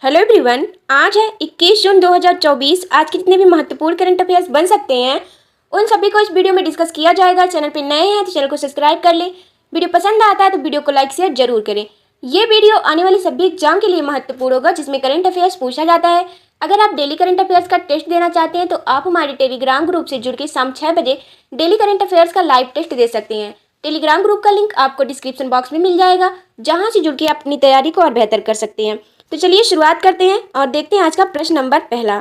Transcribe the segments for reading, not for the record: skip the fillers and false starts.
Hello everyone, आज है 21 जून 2024। आज के जितने भी महत्वपूर्ण करंट अफेयर्स बन सकते हैं उन सभी को इस वीडियो में डिस्कस किया जाएगा। चैनल पे नए हैं तो चैनल को सब्सक्राइब कर ले। वीडियो पसंद आता है तो वीडियो को लाइक शेयर जरूर करें। ये वीडियो आने वाली सभी एग्जाम के लिए महत्वपूर्ण होगा जिसमें करंट अफेयर्स पूछा जाता है। अगर आप डेली करंट अफेयर्स का टेस्ट देना चाहते हैं तो आप हमारे टेलीग्राम ग्रुप से जुड़ के शाम 6 बजे डेली करंट अफेयर्स का लाइव टेस्ट दे सकते हैं। टेलीग्राम ग्रुप का लिंक आपको डिस्क्रिप्शन बॉक्स में मिल जाएगा, जहाँ से जुड़ के आप अपनी तैयारी को और बेहतर कर सकते हैं। तो चलिए शुरुआत करते हैं और देखते हैं आज का प्रश्न नंबर पहला।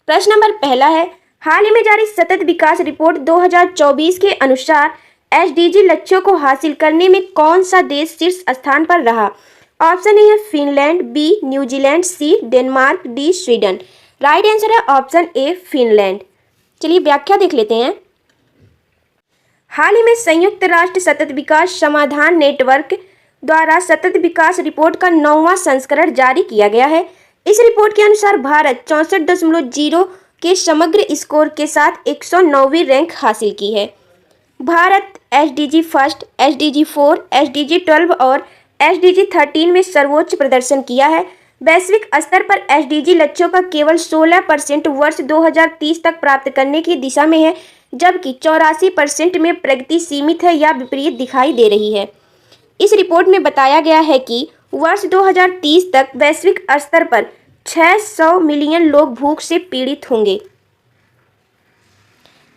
प्रश्न नंबर पहला है, हाल ही में जारी सतत विकास रिपोर्ट 2024 के अनुसार एसडीजी लक्ष्यों को हासिल करने में कौन सा देश शीर्ष स्थान पर रहा? ऑप्शन ए है Finland, B New Zealand, C Denmark, D Sweden. Right answer है ऑप्शन ए फिनलैंड। चलिए व्याख्या देख लेते हैं। हाल ही में संयुक्त राष्ट्र सतत विकास समाधान नेटवर्क द्वारा सतत विकास रिपोर्ट का 9वां संस्करण जारी किया गया है। इस रिपोर्ट के अनुसार भारत 64.0 के समग्र स्कोर के साथ 109वीं रैंक हासिल की है। Bharat SDG first, SDG 4, SDG 12 और एसडीजी 13 में सर्वोच्च प्रदर्शन किया है। वैश्विक स्तर पर एसडीजी लक्ष्यों का केवल 16% वर्ष 2030 तक प्राप्त करने की दिशा में है, जबकि 84% में प्रगति सीमित है या विपरीत दिखाई दे रही है। इस रिपोर्ट में बताया गया है कि वर्ष 2030 तक वैश्विक स्तर पर 600 मिलियन लोग भूख से पीड़ित होंगे।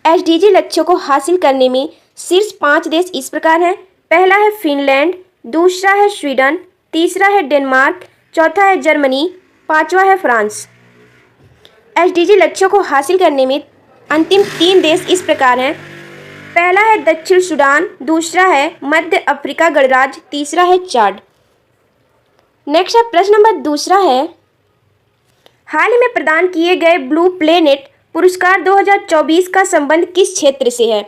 एसडीजी लक्ष्यों को हासिल करने में शीर्ष 5 देश इस प्रकार हैं। पहला है फिनलैंड, दूसरा है स्वीडन, तीसरा है डेनमार्क, चौथा है जर्मनी, पांचवा है फ्रांस। एसडीजी लक्ष्यों को हासिल करने में अंतिम 3 देश इस प्रकार हैं। पहला है दक्षिण सूडान, दूसरा है मध्य अफ्रीका गणराज्य, तीसरा है चाड। नेक्स्ट है प्रश्न नंबर दूसरा है, हाल ही में प्रदान किए गए ब्लू प्लेनेट पुरस्कार 2024 का संबंध किस क्षेत्र से है?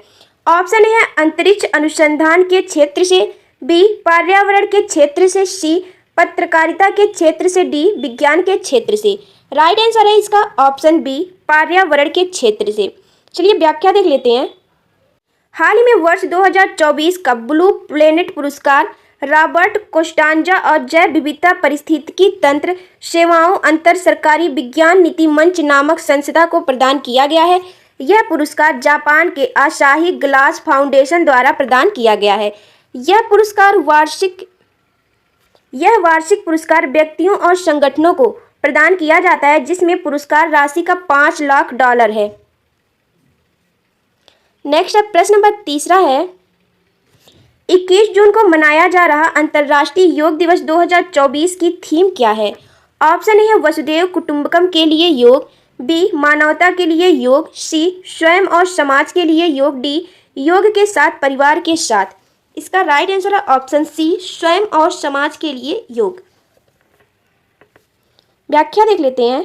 ऑप्शन ए है अंतरिक्ष अनुसंधान के क्षेत्र से, बी पर्यावरण के क्षेत्र से, सी पत्रकारिता के क्षेत्र से, डी विज्ञान के क्षेत्र से। राइट आंसर है इसका ऑप्शन बी पर्यावरण के क्षेत्र से। चलिए व्याख्या देख लेते हैं। हाल ही में वर्ष 2024 का ब्लू प्लेनेट पुरस्कार रॉबर्ट कोस्टांजा और जैव विविधता पारिस्थितिकी तंत्र सेवाओं अंतर सरकारी विज्ञान नीति मंच नामक संस्था को प्रदान किया गया है। यह पुरस्कार जापान के आसाही ग्लास फाउंडेशन द्वारा प्रदान किया गया है। यह वार्षिक पुरस्कार व्यक्तियों और संगठनों को प्रदान किया जाता है, जिसमें पुरस्कार राशि का $5 लाख है। नेक्स्ट है प्रश्न नंबर तीसरा है, 21 जून को मनाया जा रहा अंतर्राष्ट्रीय योग दिवस 2024 की थीम क्या है? ऑप्शन ए है वसुधैव कुटुंबकम के लिए योग, बी मानवता के लिए योग, सी स्वयं और समाज के लिए योग, डी योग के साथ परिवार के साथ। इसका राइट आंसर है ऑप्शन सी स्वयं और समाज के लिए योग। व्याख्या देख लेते हैं।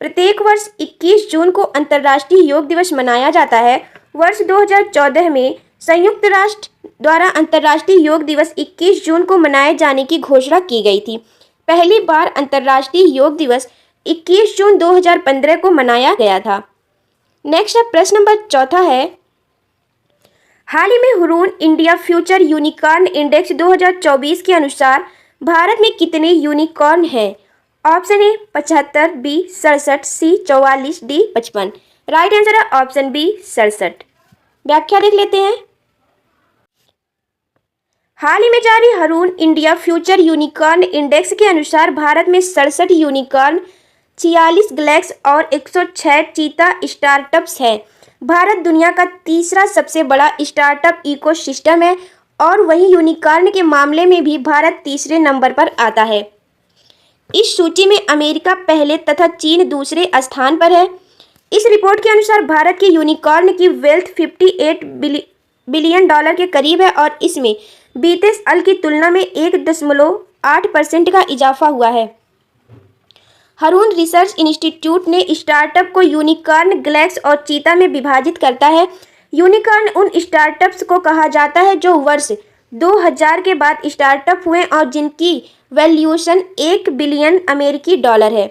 प्रत्येक वर्ष 21 जून को अंतर्राष्ट्रीय योग दिवस मनाया जाता है। वर्ष 2014 में संयुक्त राष्ट्र द्वारा अंतर्राष्ट्रीय योग दिवस 21 जून को मनाए जाने की घोषणा की गई थी। पहली बार अंतर्राष्ट्रीय योग दिवस 21 जून 2015 को मनाया गया था। नेक्स्ट है प्रश्न नंबर चौथा है, हाल ही में Hurun India future unicorn index 2024 के अनुसार भारत में कितने यूनिकॉर्न हैं? Option A 75, B 67, C 44, D 55। Right answer है ऑप्शन बी 67। व्याख्या देख लेते हैं। हाल ही में जारी Hurun India future unicorn index के अनुसार भारत में 67 यूनिकॉर्न, 46 ग्लैक्स और 106 चीता स्टार्टअप्स हैं। भारत दुनिया का तीसरा सबसे बड़ा स्टार्टअप इकोसिस्टम है और वहीं यूनिकॉर्न के मामले में भी भारत तीसरे नंबर पर आता है। इस सूची में अमेरिका पहले तथा चीन दूसरे स्थान पर है। इस रिपोर्ट के अनुसार भारत के यूनिकॉर्न की वेल्थ $58 बिलियन के करीब है और इसमें बीते साल की तुलना में 1.8% का इजाफा हुआ है। हुरून रिसर्च इंस्टीट्यूट ने स्टार्टअप को यूनिकॉर्न, ग्लैक्स और चीता में विभाजित करता है। यूनिकॉर्न उन स्टार्टअप्स को कहा जाता है जो वर्ष 2000 के बाद स्टार्टअप हुए और जिनकी वैल्यूएशन $1 बिलियन है।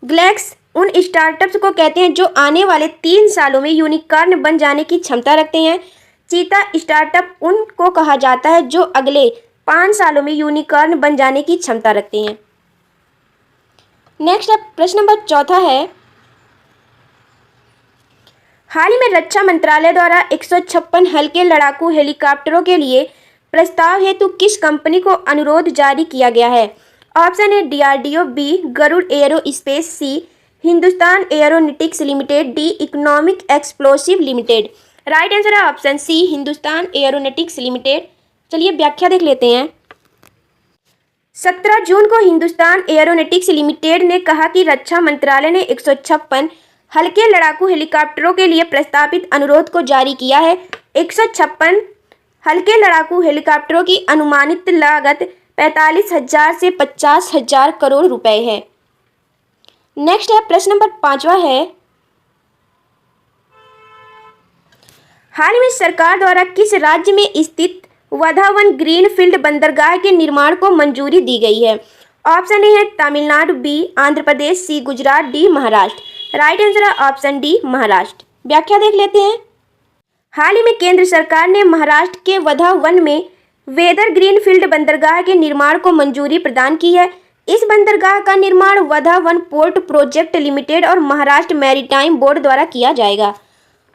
ग्लैक्स उन स्टार्टअप्स को कहते हैं जो आने वाले 3 सालों में यूनिकॉर्न बन जाने की क्षमता रखते हैं। चीता स्टार्टअप उनको कहा जाता है जो अगले 5 सालों में यूनिकॉर्न बन जाने की क्षमता रखते हैं। नेक्स्ट है प्रश्न नंबर चौथा है, हाल ही में रक्षा मंत्रालय द्वारा 156 हल्के लड़ाकू हेलीकॉप्टरों के लिए प्रस्ताव हेतु किस कंपनी को अनुरोध जारी किया गया है? Option A DRDO, B Garud aerospace, C Hindustan aeronautics limited, D economic explosive limited. Right answer है option C Hindustan aeronautics limited. चलिए व्याख्या देख लेते हैं। 17 जून को हिंदुस्तान एयरोनॉटिक्स लिमिटेड ने कहा कि रक्षा मंत्रालय ने 156 हल्के लड़ाकू हेलीकॉप्टरों के लिए प्रस्तावित अनुरोध को जारी किया है। 156 हल्के लड़ाकू हेलीकॉप्टरों की अनुमानित लागत 45,000 से 50,000 करोड़ रुपए है। नेक्स्ट है प्रश्न नंबर 5वां है, हाल ही में सरकार द्वारा किस राज्य में स्थित वधावन ग्रीनफील्ड बंदरगाह के निर्माण को मंजूरी दी गई है? ऑप्शन ए है तमिलनाडु, बी आंध्र प्रदेश, सी Gujarat, D Maharashtra. Right answer है ऑप्शन डी महाराष्ट्र। व्याख्या देख लेते हैं। हाल ही में केंद्र सरकार ने महाराष्ट्र के वधावन में वेदर ग्रीनफील्ड बंदरगाह के निर्माण को मंजूरी प्रदान की है। इस बंदरगाह का निर्माण वधावन पोर्ट प्रोजेक्ट लिमिटेड और महाराष्ट्र मैरीटाइम बोर्ड द्वारा किया जाएगा।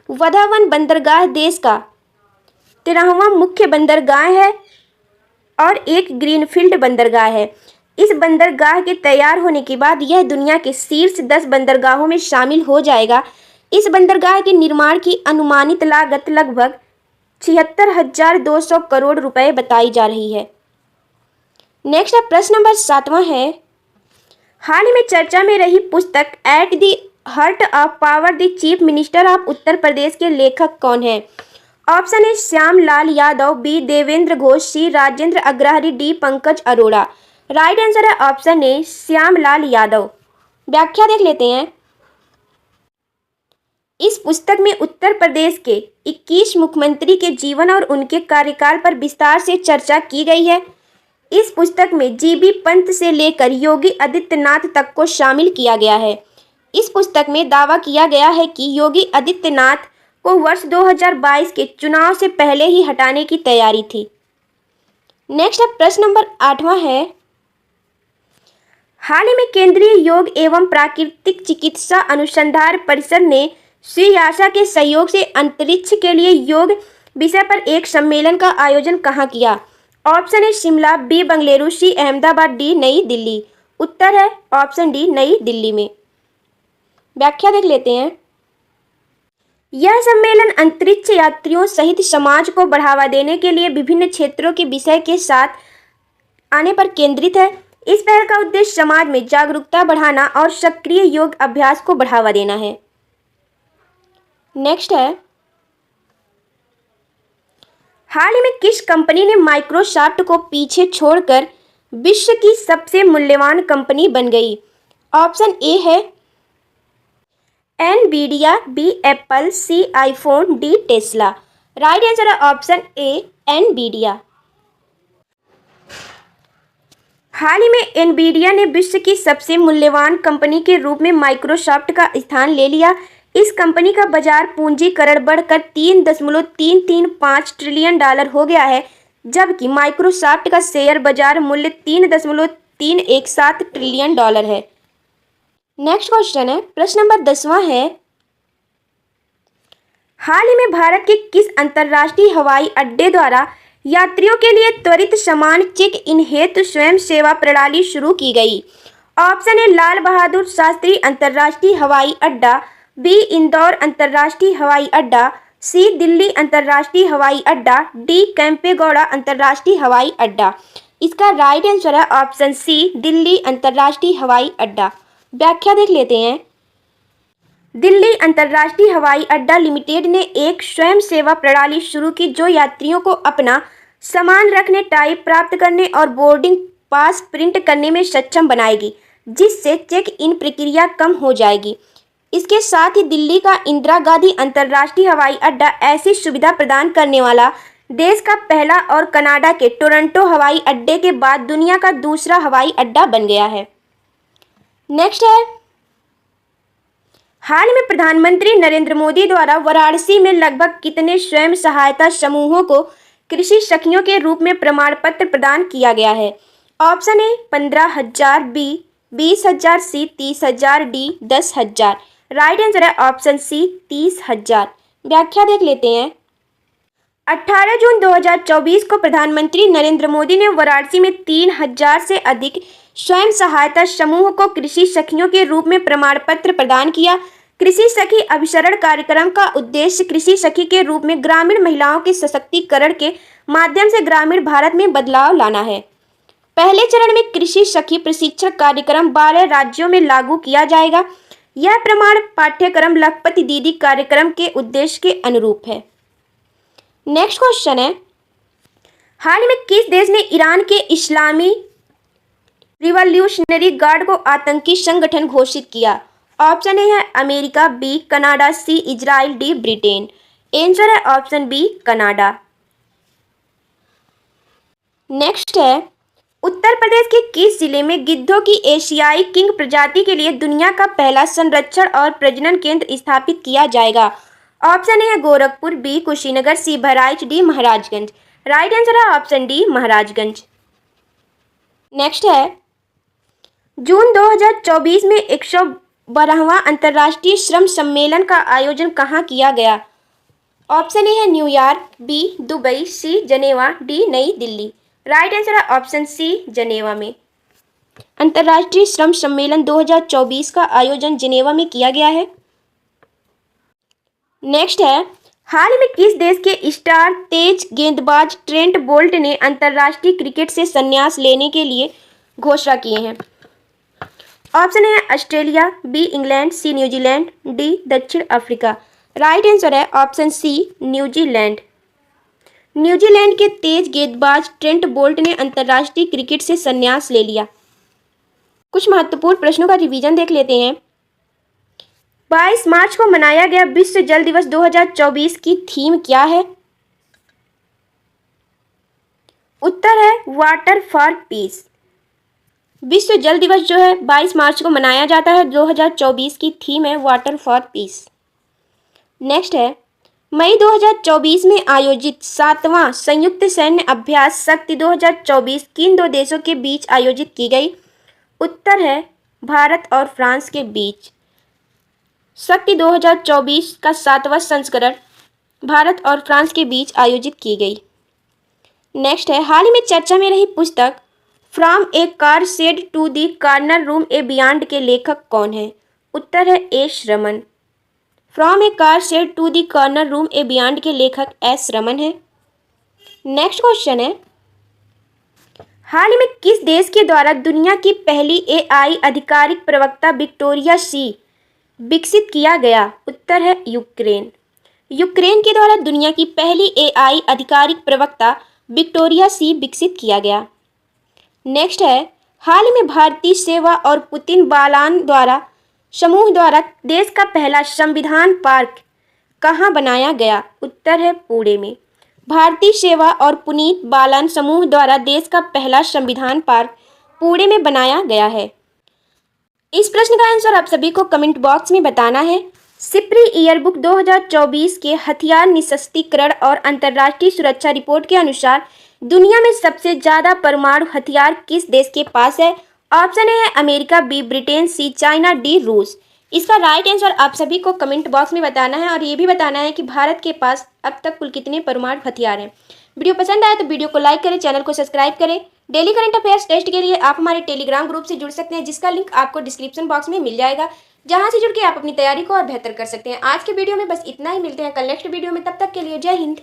वधावन बंदरगाह देश का 13वां मुख्य बंदरगाह है और एक ग्रीनफील्ड बंदरगाह है। इस बंदरगाह के तैयार होने के बाद यह दुनिया के शीर्ष 10 बंदरगाहों में शामिल हो जाएगा। इस बंदरगाह के निर्माण की अनुमानित लागत लगभग 76,200 करोड़ रुपए बताई जा रही है। नेक्स्ट है प्रश्न नंबर 7वां है, हाल ही में चर्चा में रही पुस्तक at the heart of power the chief minister of Uttar Pradesh के लेखक कौन है? Option A Shyam Lal Yadav, B Devendra Ghosh, C Rajendra Agrahari, D Pankaj Arora. Right answer है ऑप्शन ए श्याम लाल यादव। व्याख्या देख लेते हैं। इस पुस्तक में उत्तर प्रदेश के 21 मुख्यमंत्री के जीवन और उनके कार्यकाल पर विस्तार से चर्चा की गई है। इस पुस्तक में जीबी पंत से लेकर योगी आदित्यनाथ तक को शामिल किया गया है। इस पुस्तक में दावा किया गया है कि योगी आदित्यनाथ को वर्ष 2022 के चुनाव से पहले ही हटाने की तैयारी थी। नेक्स्ट है प्रश्न नंबर 8वां है, हाल ही में केंद्रीय योग एवं प्राकृतिक चिकित्सा अनुसंधान परिषद ने श्री आशा के सहयोग से अंतरिक्ष के लिए योग विषय पर एक सम्मेलन का आयोजन कहाँ किया? Option A Shimla, B Bengaluru, C Ahmedabad, D New Delhi. उत्तर है ऑप्शन डी नई दिल्ली में। व्याख्या देख लेते हैं। यह सम्मेलन अंतरिक्ष यात्रियों सहित समाज को बढ़ावा देने के लिए विभिन्न क्षेत्रों के विषय के साथ आने पर केंद्रित है। इस पहल का उद्देश्य समाज में जागरूकता बढ़ाना और सक्रिय योग अभ्यास को बढ़ावा देना है। नेक्स्ट है, हाल ही में किस कंपनी ने माइक्रोसॉफ्ट को पीछे छोड़कर विश्व की सबसे मूल्यवान कंपनी बन गई? ऑप्शन ए है Nvidia, B Apple, C iPhone, D Tesla. Right answer है ऑप्शन ए एनवीडिया। हाल ही में एनवीडिया ने विश्व की सबसे मूल्यवान कंपनी के रूप में माइक्रोसॉफ्ट का स्थान ले लिया। इस कंपनी का बाजार पूंजीकरण बढ़कर $3.335 ट्रिलियन हो गया है, जबकि माइक्रोसॉफ्ट का शेयर बाजार मूल्य $3.317 ट्रिलियन है। नेक्स्ट क्वेश्चन है, प्रश्न नंबर 10वां है, हाल ही में भारत के किस अंतर्राष्ट्रीय हवाई अड्डे द्वारा यात्रियों के लिए त्वरित सामान चेक इन हेतु स्वयं सेवा प्रणाली शुरू की गई? ऑप्शन ए लाल बहादुर शास्त्री अंतर्राष्ट्रीय हवाई अड्डा, बी इंदौर अंतर्राष्ट्रीय हवाई अड्डा, सी दिल्ली अंतर्राष्ट्रीय हवाई अड्डा, डी कैंपेगौड़ा अंतर्राष्ट्रीय हवाई अड्डा। इसका राइट आंसर है ऑप्शन सी दिल्ली अंतर्राष्ट्रीय हवाई अड्डा। व्याख्या देख लेते हैं। दिल्ली अंतर्राष्ट्रीय हवाई अड्डा लिमिटेड ने एक स्वयं सेवा प्रणाली शुरू की जो यात्रियों को अपना सामान रखने, टाइप प्राप्त करने और बोर्डिंग पास प्रिंट करने में सक्षम बनाएगी, जिससे चेक इन प्रक्रिया कम हो जाएगी। इसके साथ ही दिल्ली का इंदिरा गांधी अंतर्राष्ट्रीय हवाई अड्डा ऐसी सुविधा प्रदान करने वाला देश का पहला और कनाडा के टोरंटो हवाई अड्डे के बाद दुनिया का दूसरा हवाई अड्डा बन गया है। नेक्स्ट है, हाल में प्रधानमंत्री नरेंद्र मोदी द्वारा वाराणसी में लगभग कितने स्वयं सहायता समूहों को कृषि सखियों के रूप में प्रमाण पत्र प्रदान किया गया है? Option A 15,000, B 20,000, C 30,000, D 10,000। Right answer है ऑप्शन सी 30,000। व्याख्या देख लेते हैं। 18 जून 2024 को प्रधानमंत्री नरेंद्र मोदी ने वाराणसी में 3,000 से अधिक स्वयं सहायता समूह को कृषि सखियों के रूप में प्रमाण पत्र प्रदान किया। कृषि सखी अभिसरण कार्यक्रम का उद्देश्य कृषि सखी के रूप में ग्रामीण महिलाओं के सशक्तिकरण के माध्यम से ग्रामीण भारत में बदलाव लाना है। पहले चरण में कृषि सखी प्रशिक्षण कार्यक्रम 12 राज्यों में लागू किया जाएगा। यह प्रमाण पाठ्यक्रम लखपति दीदी कार्यक्रम के उद्देश्य के अनुरूप है। नेक्स्ट क्वेश्चन है, हाल ही में किस देश ने ईरान के इस्लामी रिवॉल्यूशनरी गार्ड को आतंकी संगठन घोषित किया? ऑप्शन ए है America, B Canada, C Israel, D Britain. Answer है ऑप्शन बी कनाडा। नेक्स्ट है, उत्तर प्रदेश के किस जिले में गिद्धों की एशियाई किंग प्रजाति के लिए दुनिया का पहला संरक्षण और प्रजनन केंद्र स्थापित किया जाएगा? ऑप्शन ए है Gorakhpur, B Kushinagar, C Bahraich, D Maharajganj. Right answer है ऑप्शन डी महाराजगंज। नेक्स्ट है, जून 2024 में 112वां अंतर्राष्ट्रीय श्रम सम्मेलन का आयोजन कहाँ किया गया? ऑप्शन ए है न्यूयॉर्क, बी दुबई, सी जनेवा, D New Delhi. Right answer है ऑप्शन सी जनेवा में। अंतर्राष्ट्रीय श्रम सम्मेलन 2024 का आयोजन जिनेवा में किया गया है। नेक्स्ट है, हाल ही में किस देश के स्टार तेज गेंदबाज ट्रेंट बोल्ट ने अंतर्राष्ट्रीय क्रिकेट से संन्यास लेने के लिए घोषणा किए हैं? ऑप्शन है ऑस्ट्रेलिया, बी इंग्लैंड, सी न्यूजीलैंड, डी दक्षिण अफ्रीका। राइट आंसर है ऑप्शन सी न्यूजीलैंड। न्यूजीलैंड के तेज गेंदबाज ट्रेंट बोल्ट ने अंतर्राष्ट्रीय क्रिकेट से संन्यास ले लिया। कुछ महत्वपूर्ण प्रश्नों का रिवीजन देख लेते हैं। 22 मार्च को मनाया गया विश्व जल दिवस 2024 की थीम क्या है? उत्तर है वाटर फॉर पीस। विश्व जल दिवस जो है 22 मार्च को मनाया जाता है। 2024 की थीम है वाटर फॉर पीस। नेक्स्ट है, मई 2024 में आयोजित 7वां संयुक्त सैन्य अभ्यास शक्ति 2024 किन दो देशों के बीच आयोजित की गई? उत्तर है भारत और फ्रांस के बीच। शक्ति 2024 का 7वां संस्करण भारत और फ्रांस के बीच आयोजित की गई। नेक्स्ट है, हाल ही में चर्चा में रही पुस्तक from a car shed to the corner room a beyond के लेखक कौन है? उत्तर है S Raman. From a car shed to the corner room a beyond के लेखक एस रमन है। नेक्स्ट क्वेश्चन है, हाल ही में किस देश के द्वारा दुनिया की पहली एआई आधिकारिक प्रवक्ता विक्टोरिया सी विकसित किया गया? उत्तर है यूक्रेन। यूक्रेन के द्वारा दुनिया की पहली एआई आधिकारिक प्रवक्ता विक्टोरिया सी विकसित किया गया। नेक्स्ट है, हाल ही में भारतीय सेवा और पुतिन बालान द्वारा समूह द्वारा देश का पहला संविधान पार्क कहाँ बनाया गया? उत्तर है पुणे में। भारतीय सेवा और पुनीत बालान समूह द्वारा देश का पहला संविधान पार्क पुणे में बनाया गया है। इस प्रश्न का आंसर आप सभी को कमेंट बॉक्स में बताना है। सिप्री ईयरबुक 2024 के हथियार निशस्त्रीकरण और अंतर्राष्ट्रीय सुरक्षा रिपोर्ट के अनुसार दुनिया में सबसे ज़्यादा परमाणु हथियार किस देश के पास है? ऑप्शन ए है अमेरिका, बी ब्रिटेन, सी चाइना, डी रूस। इसका राइट आंसर आप सभी को कमेंट बॉक्स में बताना है और ये भी बताना है कि भारत के पास अब तक कुल कितने परमाणु हथियार हैं। वीडियो पसंद आए तो वीडियो को लाइक करें, चैनल को सब्सक्राइब करें। डेली करंट अफेयर्स टेस्ट के लिए आप हमारे टेलीग्राम ग्रुप से जुड़ सकते हैं, जिसका लिंक आपको डिस्क्रिप्शन बॉक्स में मिल जाएगा, जहां से जुड़ के आप अपनी तैयारी को और बेहतर कर सकते हैं। आज के वीडियो में बस इतना ही। मिलते हैं कल नेक्स्ट वीडियो में, तब तक के लिए जय हिंद।